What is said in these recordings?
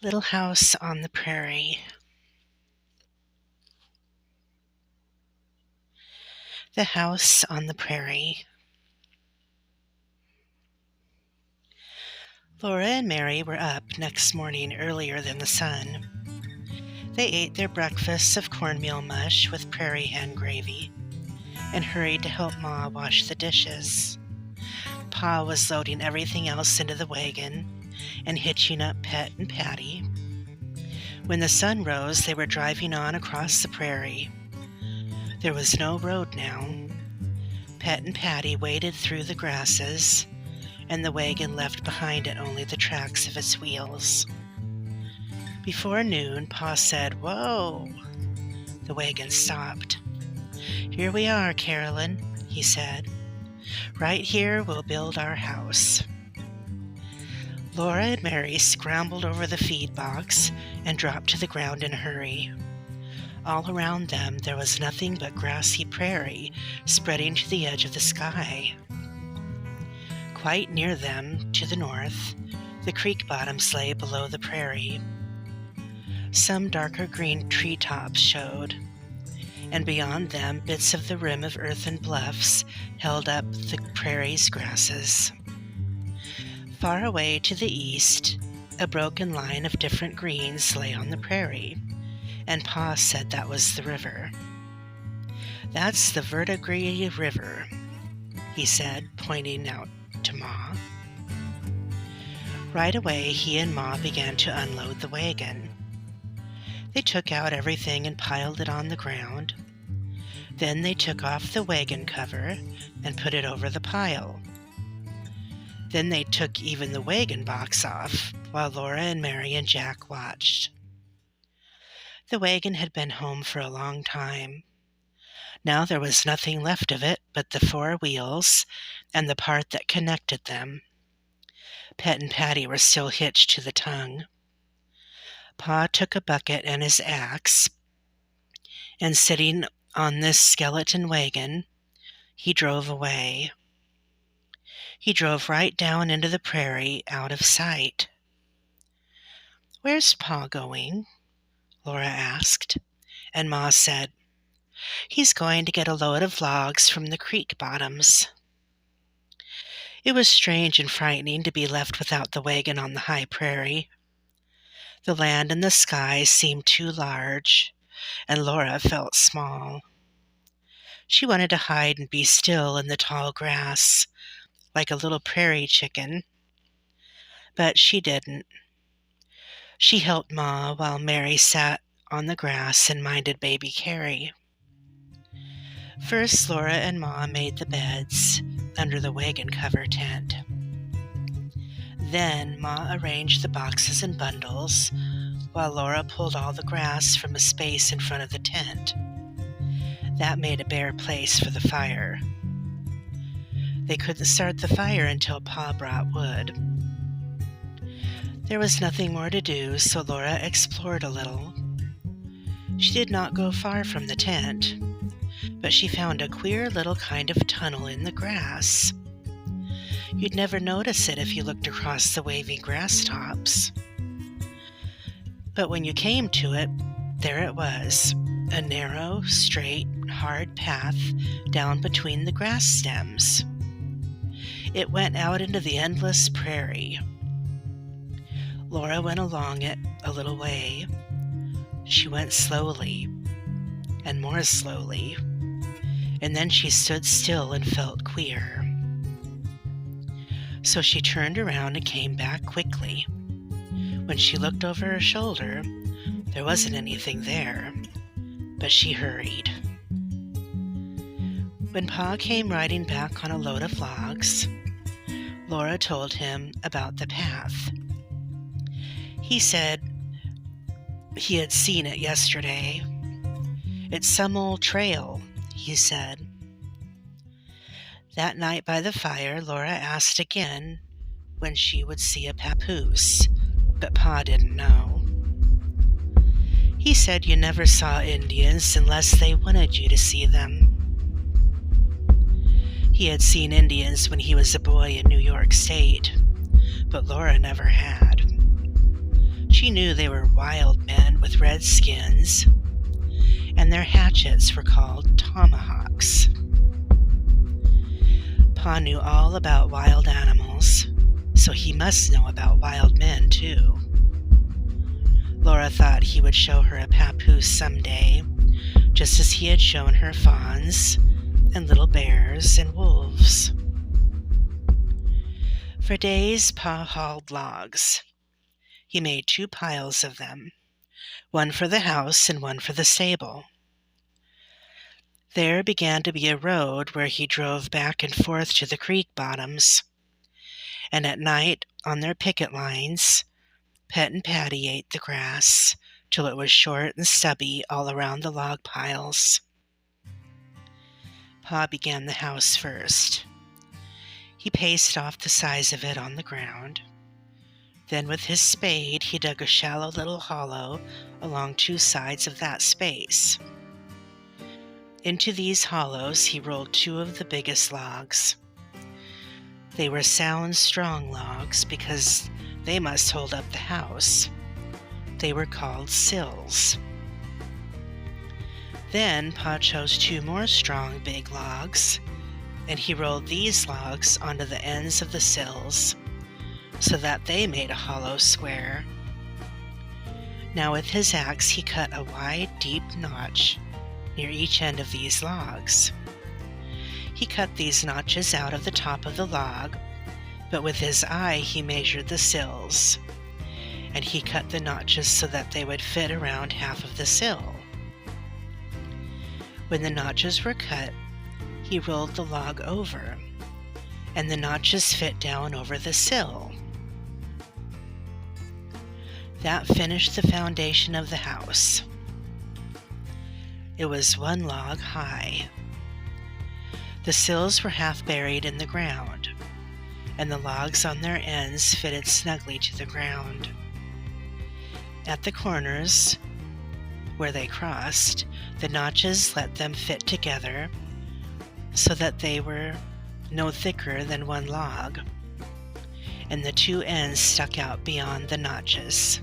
Little House on the Prairie. The House on the Prairie. Laura and Mary were up next morning earlier than the sun. They ate their breakfasts of cornmeal mush with prairie hen gravy and hurried to help Ma wash the dishes. Pa was loading everything else into the wagon and hitching up Pet and Patty. When the sun rose, they were driving on across the prairie. There was no road now. Pet and Patty waded through the grasses, and the wagon left behind it only the tracks of its wheels. Before noon, Pa said, "Whoa!" The wagon stopped. "Here we are, Carolyn," he said. "Right here we'll build our house." Laura and Mary scrambled over the feed box and dropped to the ground in a hurry. All around them there was nothing but grassy prairie spreading to the edge of the sky. Quite near them, to the north, the creek bottoms lay below the prairie. Some darker green treetops showed, and beyond them bits of the rim of earthen bluffs held up the prairie's grasses. Far away to the east, a broken line of different greens lay on the prairie, and Pa said that was the river. "That's the Verdigris River," he said, pointing out to Ma. Right away, he and Ma began to unload the wagon. They took out everything and piled it on the ground. Then they took off the wagon cover and put it over the pile. Then they took even the wagon box off, while Laura and Mary and Jack watched. The wagon had been home for a long time. Now there was nothing left of it but the four wheels and the part that connected them. Pet and Patty were still hitched to the tongue. Pa took a bucket and his axe, and sitting on this skeleton wagon, he drove away. He drove right down into the prairie, out of sight. "Where's Pa going?" Laura asked, and Ma said, "He's going to get a load of logs from the creek bottoms." It was strange and frightening to be left without the wagon on the high prairie. The land and the sky seemed too large, and Laura felt small. She wanted to hide and be still in the tall grass, like a little prairie chicken. But she didn't. She helped Ma while Mary sat on the grass and minded baby Carrie. First, Laura and Ma made the beds under the wagon cover tent. Then Ma arranged the boxes and bundles, while Laura pulled all the grass from a space in front of the tent. That made a bare place for the fire. They couldn't start the fire until Pa brought wood. There was nothing more to do, so Laura explored a little. She did not go far from the tent, but she found a queer little kind of tunnel in the grass. You'd never notice it if you looked across the wavy grass tops. But when you came to it, there it was, a narrow, straight, hard path down between the grass stems. It went out into the endless prairie. Laura went along it a little way. She went slowly, and more slowly, and then she stood still and felt queer. So she turned around and came back quickly. When she looked over her shoulder, there wasn't anything there, but she hurried. When Pa came riding back on a load of logs, Laura told him about the path. He said he had seen it yesterday. "It's some old trail," he said. That night by the fire, Laura asked again when she would see a papoose, but Pa didn't know. He said you never saw Indians unless they wanted you to see them. He had seen Indians when he was a boy in New York State, but Laura never had. She knew they were wild men with red skins, and their hatchets were called tomahawks. Pa knew all about wild animals, so he must know about wild men too. Laura thought he would show her a papoose someday, just as he had shown her fawns and little bears and wolves. For days, Pa hauled logs. He made 2 piles of them, one for the house and one for the stable. There began to be a road where he drove back and forth to the creek bottoms, and at night, on their picket lines, Pet and Patty ate the grass till it was short and stubby all around the log piles. Pa began the house first. He paced off the size of it on the ground. Then with his spade he dug a shallow little hollow along 2 sides of that space. Into these hollows he rolled 2 of the biggest logs. They were sound, strong logs because they must hold up the house. They were called sills. Then Pa chose 2 more strong, big logs, and he rolled these logs onto the ends of the sills so that they made a hollow square. Now with his axe he cut a wide, deep notch near each end of these logs. He cut these notches out of the top of the log, but with his eye he measured the sills, and he cut the notches so that they would fit around half of the sill. When the notches were cut, he rolled the log over, and the notches fit down over the sill. That finished the foundation of the house. It was 1 log high. The sills were half buried in the ground, and the logs on their ends fitted snugly to the ground. At the corners, where they crossed, the notches let them fit together so that they were no thicker than 1 log, and the 2 ends stuck out beyond the notches.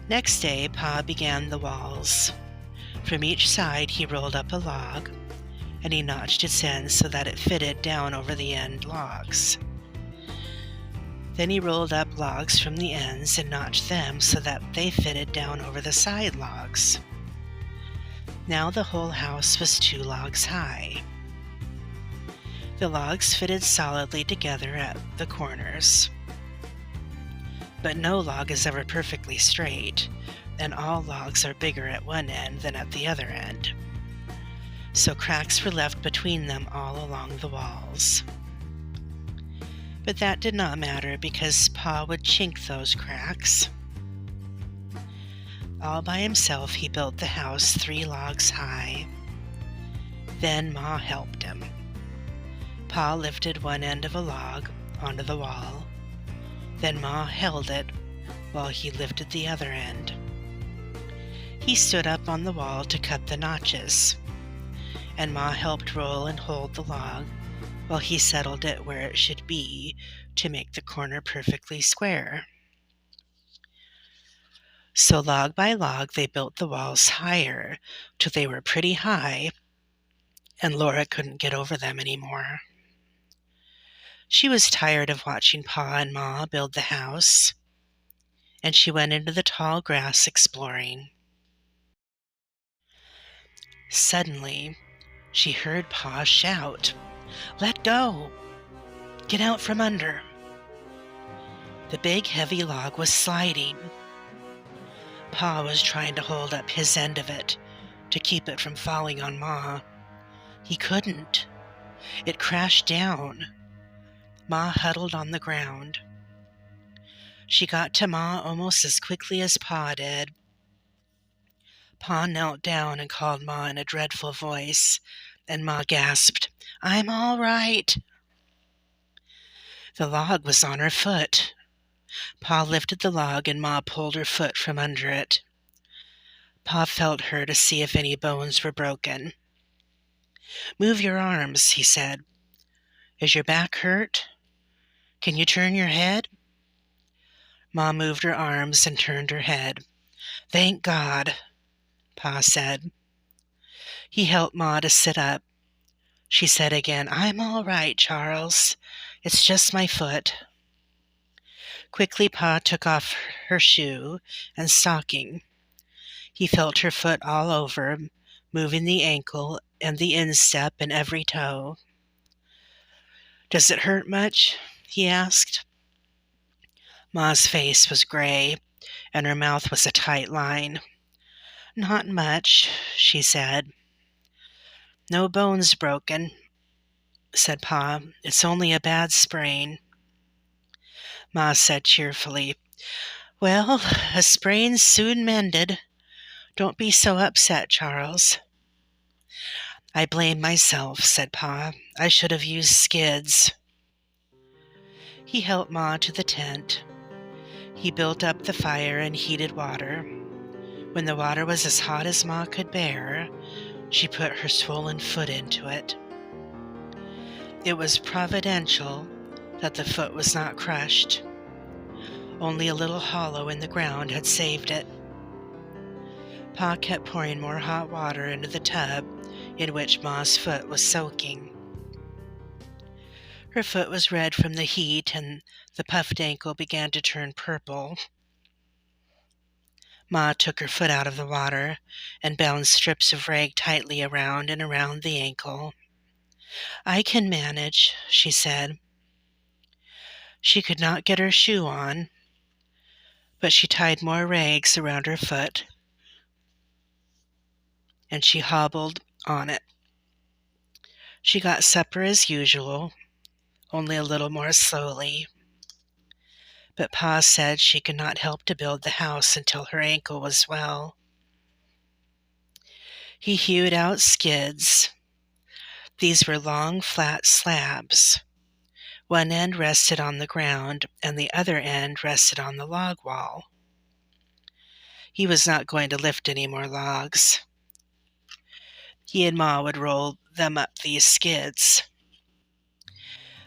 Next day, Pa began the walls. From each side he rolled up a log, and he notched its ends so that it fitted down over the end logs. Then he rolled up logs from the ends and notched them so that they fitted down over the side logs. Now the whole house was 2 logs high. The logs fitted solidly together at the corners. But no log is ever perfectly straight, and all logs are bigger at one end than at the other end. So cracks were left between them all along the walls. But that did not matter because Pa would chink those cracks. All by himself he built the house 3 logs high. Then Ma helped him. Pa lifted one end of a log onto the wall. Then Ma held it while he lifted the other end. He stood up on the wall to cut the notches, and Ma helped roll and hold the log while he settled it where it should be to make the corner perfectly square. So log by log they built the walls higher till they were pretty high, and Laura couldn't get over them anymore. She was tired of watching Pa and Ma build the house, and she went into the tall grass exploring. Suddenly, she heard Pa shout, "Let go! Get out from under!" The big heavy log was sliding. Pa was trying to hold up his end of it to keep it from falling on Ma. He couldn't. It crashed down. Ma huddled on the ground. She got to Ma almost as quickly as Pa did. Pa knelt down and called Ma in a dreadful voice, and Ma gasped, "I'm all right." The log was on her foot. Pa lifted the log and Ma pulled her foot from under it. Pa felt her to see if any bones were broken. "Move your arms," he said. "Is your back hurt? Can you turn your head?" Ma moved her arms and turned her head. "Thank God," Pa said. He helped Ma to sit up. She said again, "I'm all right, Charles. It's just my foot." Quickly Pa took off her shoe and stocking. He felt her foot all over, moving the ankle and the instep and every toe. "Does it hurt much?" he asked. Ma's face was gray, and her mouth was a tight line. "Not much," she said. "No bones broken," said Pa. "It's only a bad sprain." Ma said cheerfully, "Well, a sprain's soon mended. Don't be so upset, Charles." "I blame myself," said Pa. "I should have used skids." He helped Ma to the tent. He built up the fire and heated water. When the water was as hot as Ma could bear, she put her swollen foot into it. It was providential that the foot was not crushed. Only a little hollow in the ground had saved it. Pa kept pouring more hot water into the tub in which Ma's foot was soaking. Her foot was red from the heat, and the puffed ankle began to turn purple. Ma took her foot out of the water and bound strips of rag tightly around and around the ankle. "I can manage," she said. She could not get her shoe on, but she tied more rags around her foot, and she hobbled on it. She got supper as usual, only a little more slowly. But Pa said she could not help to build the house until her ankle was well. He hewed out skids. These were long, flat slabs. One end rested on the ground, and the other end rested on the log wall. He was not going to lift any more logs. He and Ma would roll them up these skids.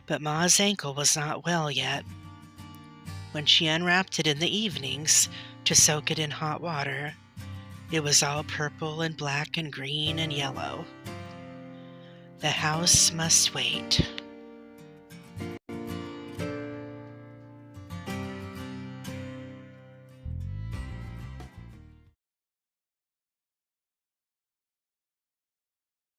But Ma's ankle was not well yet. When she unwrapped it in the evenings to soak it in hot water, it was all purple and black and green and yellow. The house must wait.